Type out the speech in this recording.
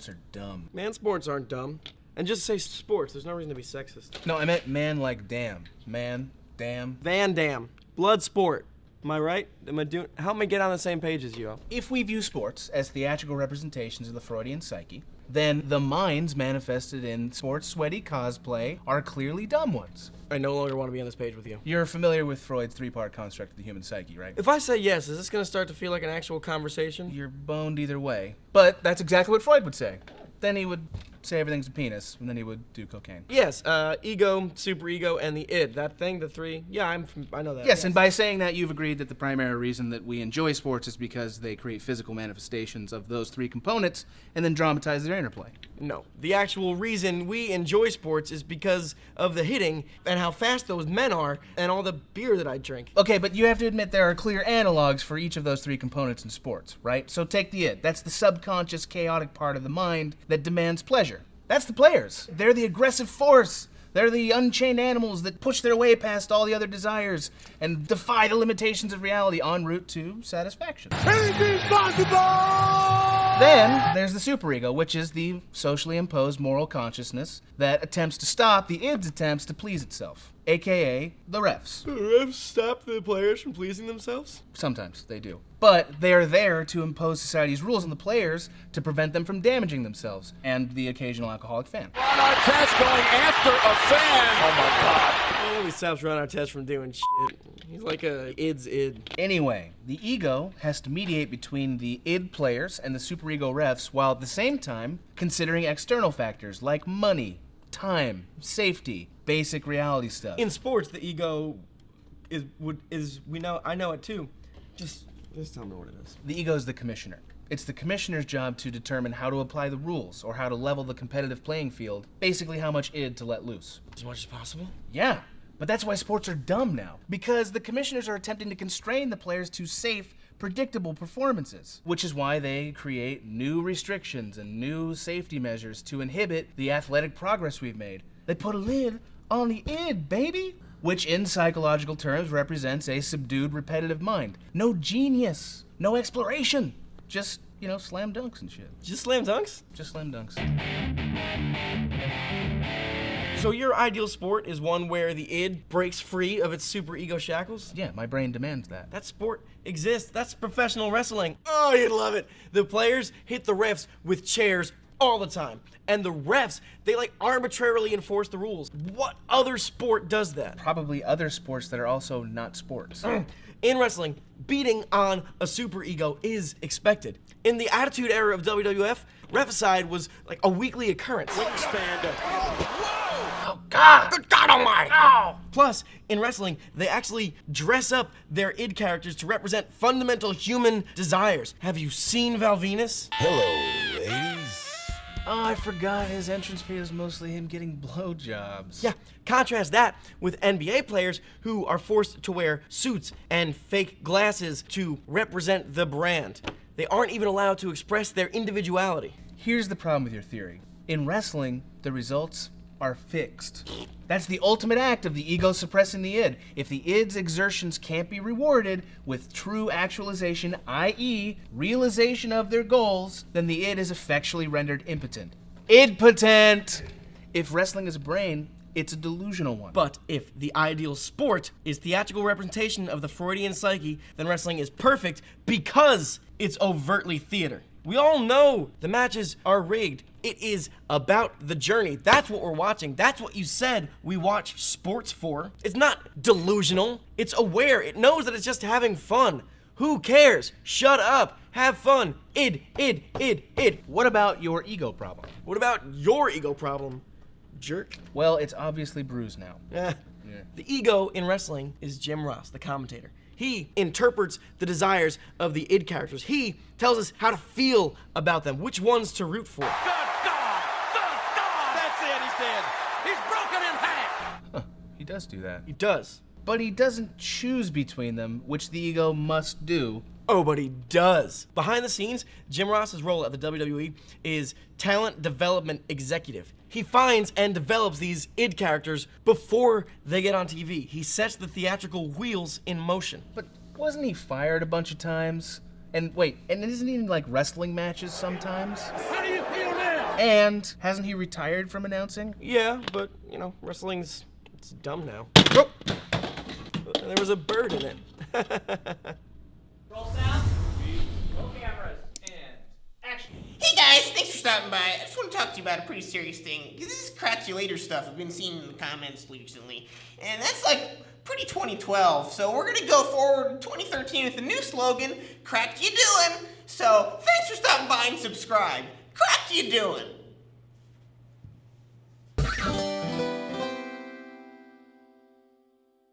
sports are dumb. Man, sports aren't dumb. And just say sports. There's no reason to be sexist. No, I meant man like damn. Man, damn. Van Damme. Blood sport. Am I right? Help me get on the same page as you. If we view sports as theatrical representations of the Freudian psyche, then the minds manifested in sports sweaty cosplay are clearly dumb ones. I no longer want to be on this page with you. You're familiar with Freud's three-part construct of the human psyche, right? If I say yes, is this going to start to feel like an actual conversation? You're boned either way. But that's exactly what Freud would say. Then he would say everything's a penis, and then he would do cocaine. Yes, ego, superego, and the id. That thing, the three. Yeah, I know that. Yes, and by saying that, you've agreed that the primary reason that we enjoy sports is because they create physical manifestations of those three components and then dramatize their interplay. No, the actual reason we enjoy sports is because of the hitting and how fast those men are and all the beer that I drink. Okay, but you have to admit there are clear analogs for each of those three components in sports, right? So take the id. That's the subconscious, chaotic part of the mind that demands pleasure. That's the players. They're the aggressive force. They're the unchained animals that push their way past all the other desires and defy the limitations of reality en route to satisfaction. Then there's the superego, which is the socially imposed moral consciousness that attempts to stop the id's attempts to please itself, aka the refs. The refs stop the players from pleasing themselves? Sometimes they do. But they are there to impose society's rules on the players to prevent them from damaging themselves and the occasional alcoholic fan. Ron Artest going after a fan. Oh my God. Nobody stops Ron Artest from doing shit. He's like a id's id. Anyway, the ego has to mediate between the id players and the superego refs while at the same time considering external factors like money, time, safety, basic reality stuff. In sports, the ego I know it too. Just tell me what it is. The ego is the commissioner. It's the commissioner's job to determine how to apply the rules or how to level the competitive playing field, basically how much id to let loose. As much as possible? Yeah, but that's why sports are dumb now. Because the commissioners are attempting to constrain the players to safe, predictable performances, which is why they create new restrictions and new safety measures to inhibit the athletic progress we've made. They put a lid on the id, baby! Which in psychological terms represents a subdued, repetitive mind. No genius, no exploration. Just, slam dunks and shit. Just slam dunks? Just slam dunks. So your ideal sport is one where the id breaks free of its superego shackles? Yeah, my brain demands that. That sport exists. That's professional wrestling. Oh, you'd love it. The players hit the refs with chairs all the time. And the refs, they arbitrarily enforce the rules. What other sport does that? Probably other sports that are also not sports. In wrestling, beating on a superego is expected. In the Attitude Era of WWF, reficide was like a weekly occurrence. Wingspan. Oh, God! Good God Almighty! Ow! Plus, in wrestling, they actually dress up their id characters to represent fundamental human desires. Have you seen Val Venus? Hello, ladies. Oh, I forgot his entrance fee was mostly him getting blowjobs. Yeah, contrast that with NBA players who are forced to wear suits and fake glasses to represent the brand. They aren't even allowed to express their individuality. Here's the problem with your theory. In wrestling, the results are fixed. That's the ultimate act of the ego suppressing the id. If the id's exertions can't be rewarded with true actualization, i.e., realization of their goals, then the id is effectually rendered impotent. Idpotent! If wrestling is a brain, it's a delusional one. But if the ideal sport is theatrical representation of the Freudian psyche, then wrestling is perfect because it's overtly theater. We all know the matches are rigged. It is about the journey. That's what we're watching. That's what you said we watch sports for. It's not delusional. It's aware. It knows that it's just having fun. Who cares? Shut up. Have fun. Id. What about your ego problem? What about your ego problem, jerk? Well, it's obviously bruised now. The ego in wrestling is Jim Ross, the commentator. He interprets the desires of the id characters. He tells us how to feel about them, which ones to root for. Good God! Good God! That's it, he's dead. He's broken in half. Huh, he does do that. He does. But he doesn't choose between them, which the ego must do. Oh, but he does. Behind the scenes, Jim Ross's role at the WWE is talent development executive. He finds and develops these id characters before they get on TV. He sets the theatrical wheels in motion. But wasn't he fired a bunch of times? And wait, and isn't he in wrestling matches sometimes? How do you feel now? And hasn't he retired from announcing? Yeah, but, you know, wrestling's it's dumb now. Oh. There was a bird in it. Roll sound. Roll cameras. And action. Hey guys, thanks for stopping by. I just want to talk to you about a pretty serious thing. This is cratulator stuff I've been seeing in the comments recently. And that's like pretty 2012. So we're going to go forward in 2013 with a new slogan, Cracked You Doin'. So thanks for stopping by and subscribe. Cracked You Doin'.